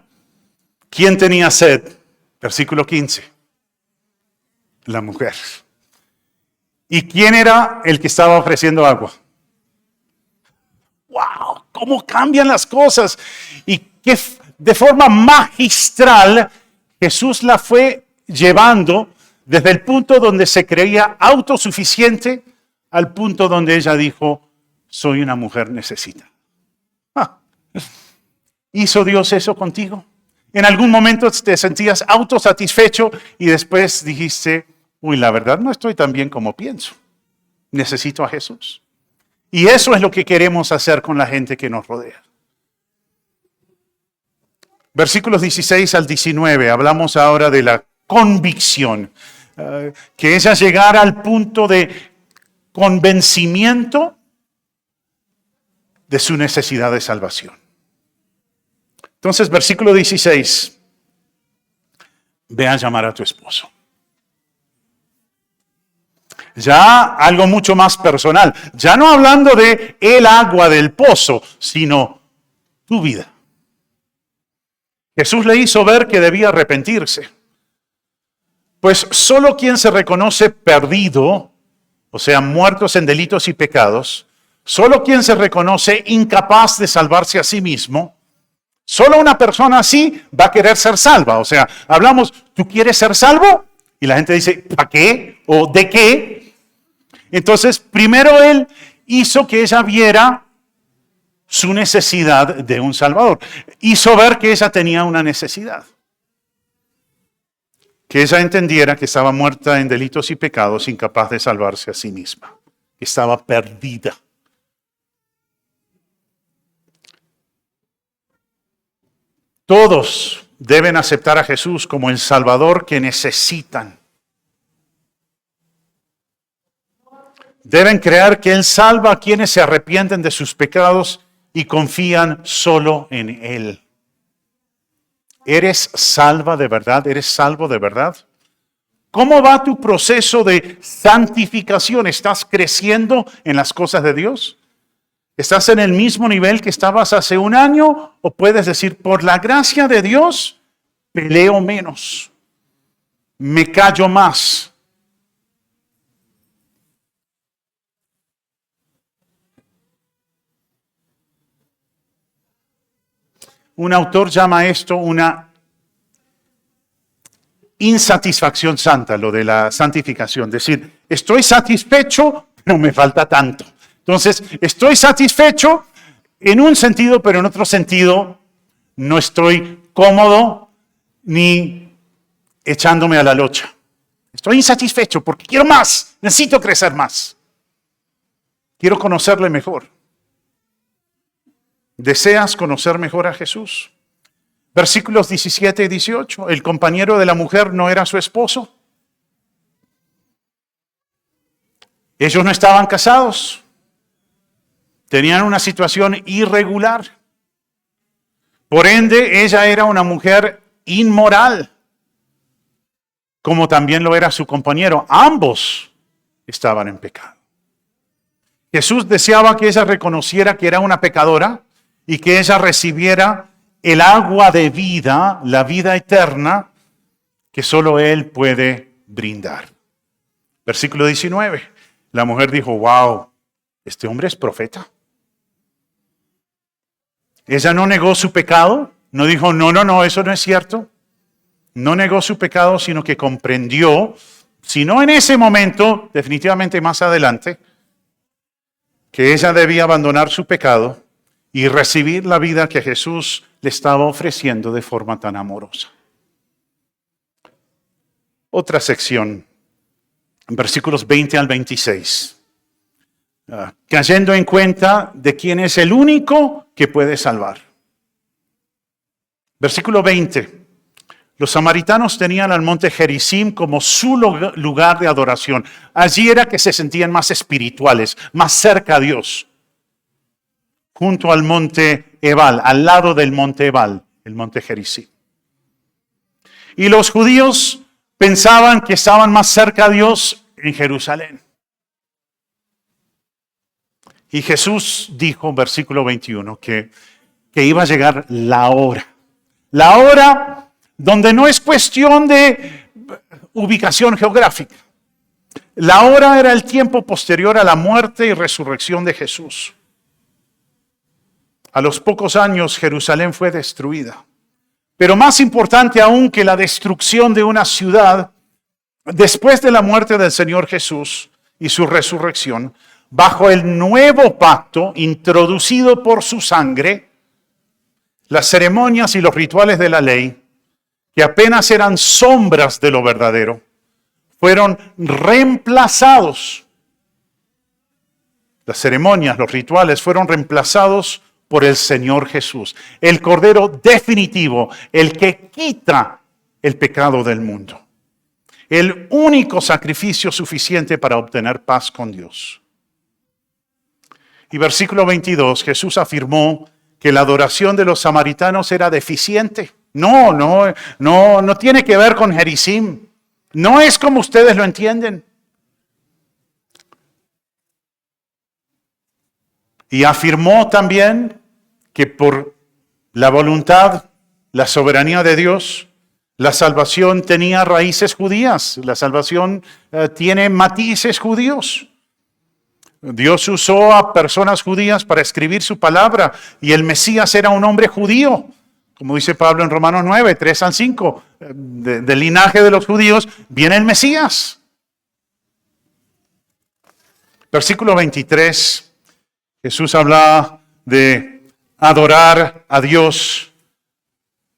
¿quién tenía sed? Versículo 15. La mujer. ¿Y quién era el que estaba ofreciendo agua? ¡Wow! ¿Cómo cambian las cosas? Y que de forma magistral Jesús la fue llevando desde el punto donde se creía autosuficiente al punto donde ella dijo, soy una mujer necesitada. ¿Hizo Dios eso contigo? En algún momento te sentías autosatisfecho y después dijiste, uy, la verdad no estoy tan bien como pienso. Necesito a Jesús. Y eso es lo que queremos hacer con la gente que nos rodea. Versículos 16 al 19, hablamos ahora de la convicción. Que ella llegara al punto de convencimiento de su necesidad de salvación. Entonces, versículo 16, ve a llamar a tu esposo. Ya algo mucho más personal, ya no hablando de el agua del pozo, sino tu vida. Jesús le hizo ver que debía arrepentirse. Pues solo quien se reconoce perdido, o sea, muertos en delitos y pecados, solo quien se reconoce incapaz de salvarse a sí mismo, solo una persona así va a querer ser salva. O sea, hablamos, ¿tú quieres ser salvo? Y la gente dice, ¿para qué? ¿O de qué? Entonces, primero él hizo que ella viera su necesidad de un Salvador. Hizo ver que ella tenía una necesidad. Que ella entendiera que estaba muerta en delitos y pecados, incapaz de salvarse a sí misma. Estaba perdida. Todos deben aceptar a Jesús como el Salvador que necesitan. Deben creer que Él salva a quienes se arrepienten de sus pecados y confían solo en Él. ¿Eres salva de verdad? ¿Eres salvo de verdad? ¿Cómo va tu proceso de santificación? ¿Estás creciendo en las cosas de Dios? ¿Estás en el mismo nivel que estabas hace un año? ¿O puedes decir, por la gracia de Dios, peleo menos, me callo más? Un autor llama esto una insatisfacción santa, lo de la santificación. Decir, estoy satisfecho, pero me falta tanto. Entonces, estoy satisfecho en un sentido, pero en otro sentido no estoy cómodo ni echándome a la locha. Estoy insatisfecho porque quiero más, necesito crecer más. Quiero conocerle mejor. ¿Deseas conocer mejor a Jesús? Versículos 17 y 18. El compañero de la mujer no era su esposo. Ellos no estaban casados. Tenían una situación irregular. Por ende, ella era una mujer inmoral, como también lo era su compañero. Ambos estaban en pecado. Jesús deseaba que ella reconociera que era una pecadora y que ella recibiera el agua de vida, la vida eterna, que solo Él puede brindar. Versículo 19. La mujer dijo, wow, este hombre es profeta. Ella no negó su pecado, no dijo, no, eso no es cierto. No negó su pecado, sino que comprendió, si no en ese momento, definitivamente más adelante, que ella debía abandonar su pecado y recibir la vida que Jesús le estaba ofreciendo de forma tan amorosa. Otra sección, versículos 20 al 26. Cayendo en cuenta de quién es el único que puede salvar. Versículo 20. Los samaritanos tenían al monte Gerizim como su lugar de adoración. Allí era que se sentían más espirituales, más cerca a Dios. Junto al monte Ebal, al lado del monte Ebal, el monte Gerizim. Y los judíos pensaban que estaban más cerca a Dios en Jerusalén. Y Jesús dijo, versículo 21, que iba a llegar la hora. La hora donde no es cuestión de ubicación geográfica. La hora era el tiempo posterior a la muerte y resurrección de Jesús. A los pocos años Jerusalén fue destruida. Pero más importante aún que la destrucción de una ciudad, después de la muerte del Señor Jesús y su resurrección, bajo el nuevo pacto introducido por su sangre, las ceremonias y los rituales de la ley, que apenas eran sombras de lo verdadero, fueron reemplazados. Las ceremonias, los rituales fueron reemplazados por el Señor Jesús, el Cordero definitivo, el que quita el pecado del mundo. El único sacrificio suficiente para obtener paz con Dios. Y versículo 22, Jesús afirmó que la adoración de los samaritanos era deficiente. No tiene que ver con Gerizim. No es como ustedes lo entienden. Y afirmó también que por la voluntad, la soberanía de Dios, la salvación tenía raíces judías. La salvación tiene matices judíos. Dios usó a personas judías para escribir su palabra y el Mesías era un hombre judío. Como dice Pablo en Romanos 9, 3 al 5, del linaje de los judíos viene el Mesías. Versículo 23, Jesús hablaba de adorar a Dios,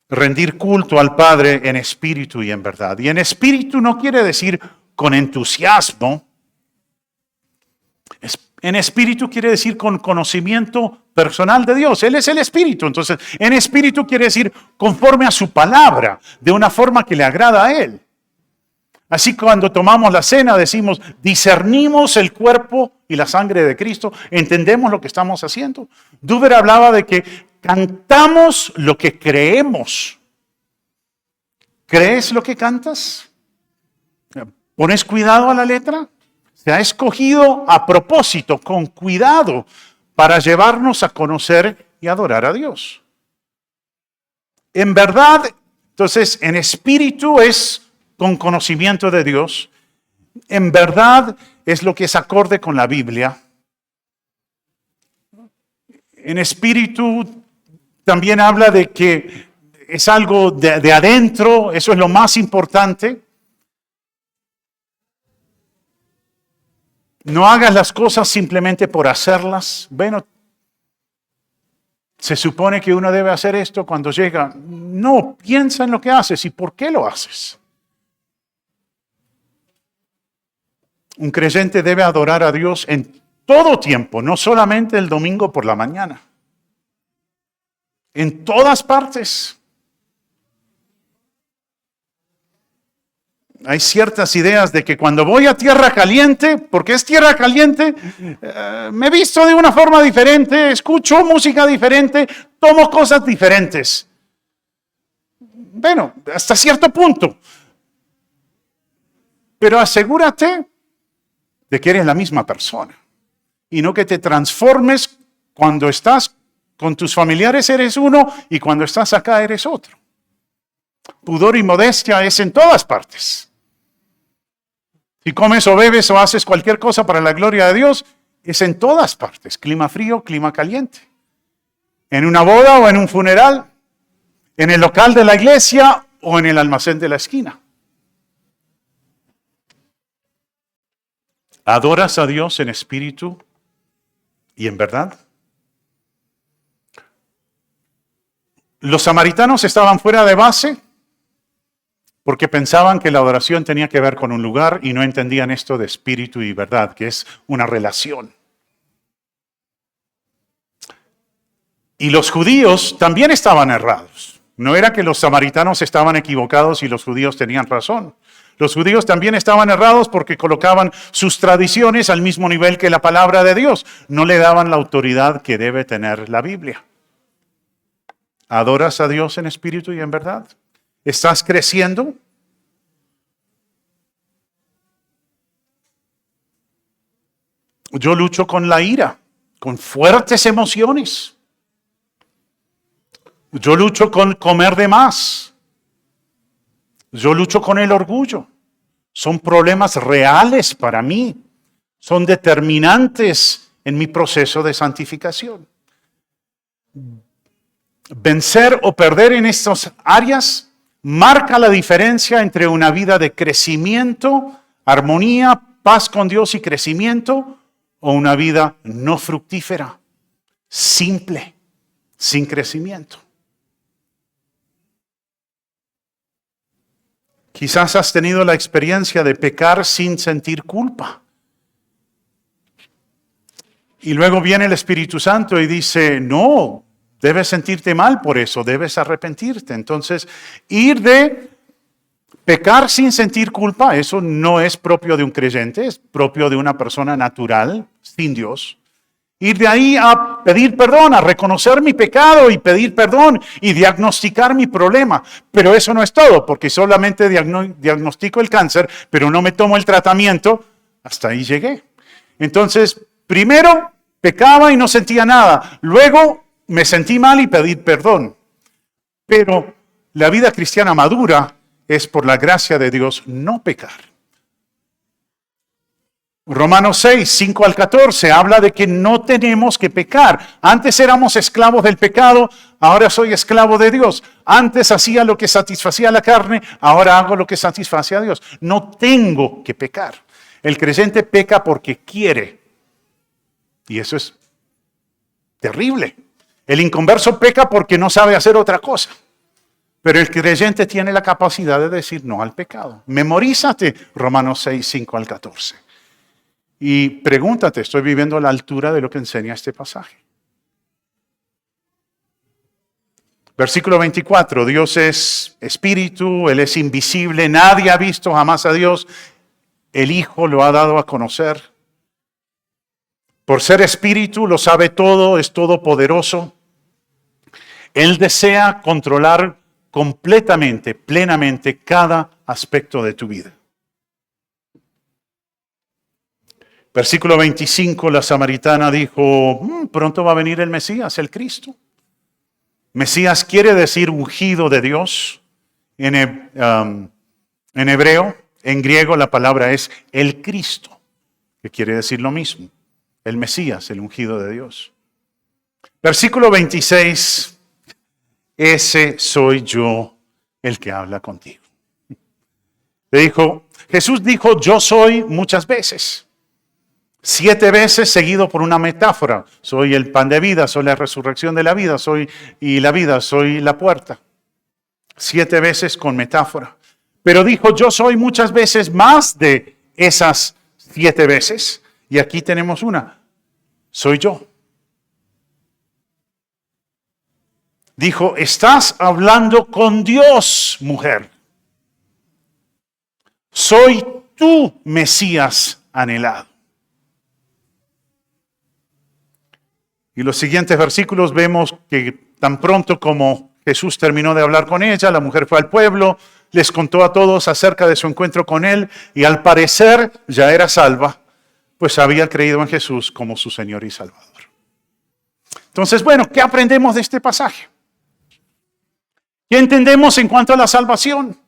rendir culto al Padre en espíritu y en verdad. Y en espíritu no quiere decir con entusiasmo. En espíritu quiere decir con conocimiento personal de Dios. Él es el espíritu. Entonces, en espíritu quiere decir conforme a su palabra, de una forma que le agrada a Él. Así cuando tomamos la cena decimos, discernimos el cuerpo y la sangre de Cristo, entendemos lo que estamos haciendo. Duber hablaba de que cantamos lo que creemos. ¿Crees lo que cantas? ¿Pones cuidado a la letra? Se ha escogido a propósito, con cuidado, para llevarnos a conocer y adorar a Dios. En verdad, entonces, en espíritu es con conocimiento de Dios. En verdad es lo que es acorde con la Biblia. En espíritu también habla de que es algo de adentro, eso es lo más importante. No hagas las cosas simplemente por hacerlas. Bueno, se supone que uno debe hacer esto cuando llega. No, piensa en lo que haces y por qué lo haces. Un creyente debe adorar a Dios en todo tiempo, no solamente el domingo por la mañana. En todas partes. Hay ciertas ideas de que cuando voy a tierra caliente, porque es tierra caliente, me visto de una forma diferente, escucho música diferente, tomo cosas diferentes. Bueno, hasta cierto punto. Pero asegúrate de que eres la misma persona y no que te transformes cuando estás con tus familiares eres uno y cuando estás acá eres otro. Pudor y modestia es en todas partes. Si comes o bebes o haces cualquier cosa para la gloria de Dios, es en todas partes. Clima frío, clima caliente. En una boda o en un funeral, en el local de la iglesia o en el almacén de la esquina. ¿Adoras a Dios en espíritu y en verdad? Los samaritanos estaban fuera de base porque pensaban que la adoración tenía que ver con un lugar y no entendían esto de espíritu y verdad, que es una relación. Y los judíos también estaban errados. No era que los samaritanos estaban equivocados y los judíos tenían razón. Los judíos también estaban errados porque colocaban sus tradiciones al mismo nivel que la palabra de Dios. No le daban la autoridad que debe tener la Biblia. ¿Adoras a Dios en espíritu y en verdad? ¿Estás creciendo? Yo lucho con la ira, con fuertes emociones. Yo lucho con comer de más. Yo lucho con el orgullo. Son problemas reales para mí. Son determinantes en mi proceso de santificación. Vencer o perder en estas áreas marca la diferencia entre una vida de crecimiento, armonía, paz con Dios y crecimiento, o una vida no fructífera, simple, sin crecimiento. Quizás has tenido la experiencia de pecar sin sentir culpa. Y luego viene el Espíritu Santo y dice, no, debes sentirte mal por eso, debes arrepentirte. Entonces, ir de pecar sin sentir culpa, eso no es propio de un creyente, es propio de una persona natural, sin Dios. Ir de ahí a pedir perdón, a reconocer mi pecado y pedir perdón y diagnosticar mi problema. Pero eso no es todo, porque solamente diagnostico el cáncer, pero no me tomo el tratamiento, hasta ahí llegué. Entonces, primero pecaba y no sentía nada. Luego me sentí mal y pedí perdón. Pero la vida cristiana madura es por la gracia de Dios no pecar. Romanos 6, 5 al 14 habla de que no tenemos que pecar. Antes éramos esclavos del pecado, ahora soy esclavo de Dios. Antes hacía lo que satisfacía la carne, ahora hago lo que satisface a Dios. No tengo que pecar. El creyente peca porque quiere. Y eso es terrible. El inconverso peca porque no sabe hacer otra cosa. Pero el creyente tiene la capacidad de decir no al pecado. Memorízate Romanos 6, 5 al 14. Y pregúntate, ¿estoy viviendo a la altura de lo que enseña este pasaje? Versículo 24, Dios es espíritu, Él es invisible, nadie ha visto jamás a Dios, el Hijo lo ha dado a conocer. Por ser espíritu, lo sabe todo, es todopoderoso. Él desea controlar completamente, plenamente cada aspecto de tu vida. Versículo 25, la samaritana dijo, pronto va a venir el Mesías, el Cristo. Mesías quiere decir ungido de Dios. En hebreo, en griego la palabra es el Cristo, que quiere decir lo mismo. El Mesías, el ungido de Dios. Versículo 26, ese soy yo el que habla contigo. Jesús dijo, yo soy muchas veces. 7 veces seguido por una metáfora. Soy el pan de vida, soy la resurrección de la vida, soy la puerta. 7 veces con metáfora. Pero dijo, yo soy muchas veces más de esas 7 veces. Y aquí tenemos una. Soy yo. Dijo, estás hablando con Dios, mujer. Soy tu Mesías anhelado. Y los siguientes versículos vemos que tan pronto como Jesús terminó de hablar con ella, la mujer fue al pueblo, les contó a todos acerca de su encuentro con él y al parecer ya era salva, pues había creído en Jesús como su Señor y Salvador. Entonces, bueno, ¿qué aprendemos de este pasaje? ¿Qué entendemos en cuanto a la salvación?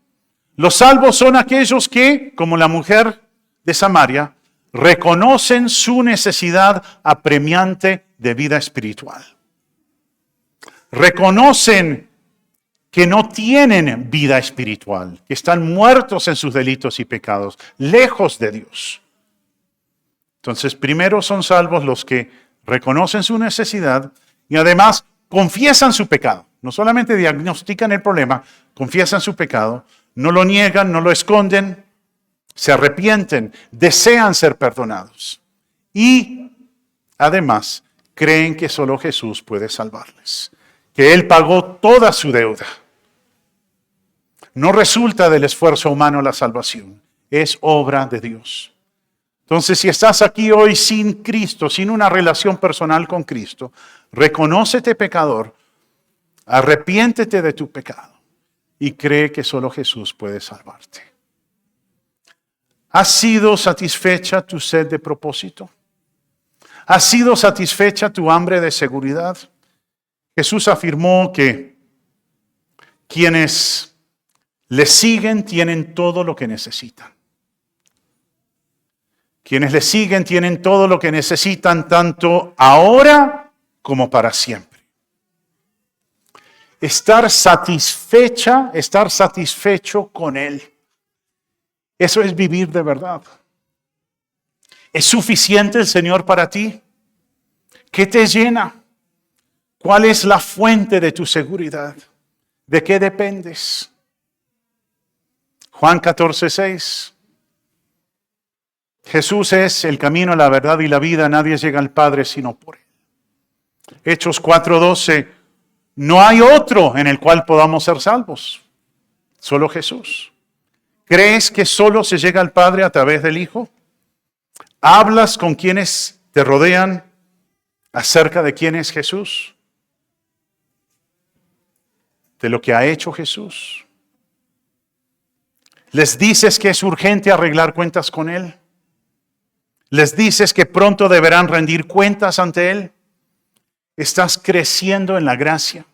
Los salvos son aquellos que, como la mujer de Samaria, reconocen su necesidad apremiante de vida espiritual. Reconocen que no tienen vida espiritual, que están muertos en sus delitos y pecados, lejos de Dios. Entonces, primero son salvos los que reconocen su necesidad y además confiesan su pecado. No solamente diagnostican el problema, confiesan su pecado, no lo niegan, no lo esconden, se arrepienten, desean ser perdonados. Y además creen que solo Jesús puede salvarles, que Él pagó toda su deuda. No resulta del esfuerzo humano la salvación, es obra de Dios. Entonces, si estás aquí hoy sin Cristo, sin una relación personal con Cristo, reconócete pecador, arrepiéntete de tu pecado y cree que solo Jesús puede salvarte. ¿Ha sido satisfecha tu sed de propósito? ¿Ha sido satisfecha tu hambre de seguridad? Jesús afirmó que quienes le siguen tienen todo lo que necesitan. Quienes le siguen tienen todo lo que necesitan tanto ahora como para siempre. Estar satisfecho con Él. Eso es vivir de verdad. ¿Es suficiente el Señor para ti? ¿Qué te llena? ¿Cuál es la fuente de tu seguridad? ¿De qué dependes? Juan 14:6. Jesús es el camino, la verdad y la vida. Nadie llega al Padre sino por Él. Hechos 4:12. No hay otro en el cual podamos ser salvos. Solo Jesús. ¿Crees que solo se llega al Padre a través del Hijo? ¿Hablas con quienes te rodean acerca de quién es Jesús? De lo que ha hecho Jesús. ¿Les dices que es urgente arreglar cuentas con Él? ¿Les dices que pronto deberán rendir cuentas ante Él? ¿Estás creciendo en la gracia?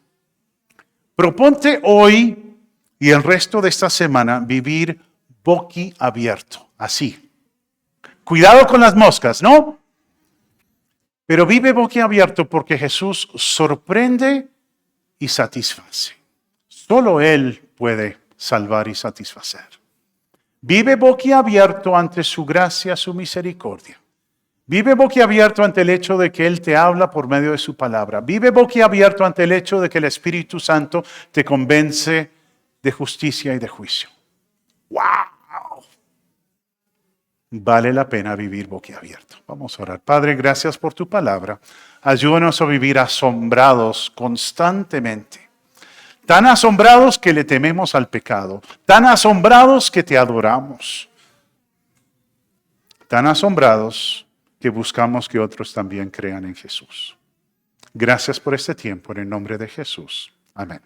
Proponte hoy y el resto de esta semana vivir boquiabierto, así. Cuidado con las moscas, ¿no? Pero vive boquiabierto porque Jesús sorprende y satisface. Solo Él puede salvar y satisfacer. Vive boquiabierto ante su gracia, su misericordia. Vive boquiabierto ante el hecho de que Él te habla por medio de su palabra. Vive boquiabierto ante el hecho de que el Espíritu Santo te convence de justicia y de juicio. ¡Wow! Vale la pena vivir boquiabierto. Vamos a orar. Padre, gracias por tu palabra. Ayúdanos a vivir asombrados constantemente. Tan asombrados que le tememos al pecado. Tan asombrados que te adoramos. Tan asombrados que buscamos que otros también crean en Jesús. Gracias por este tiempo en el nombre de Jesús. Amén.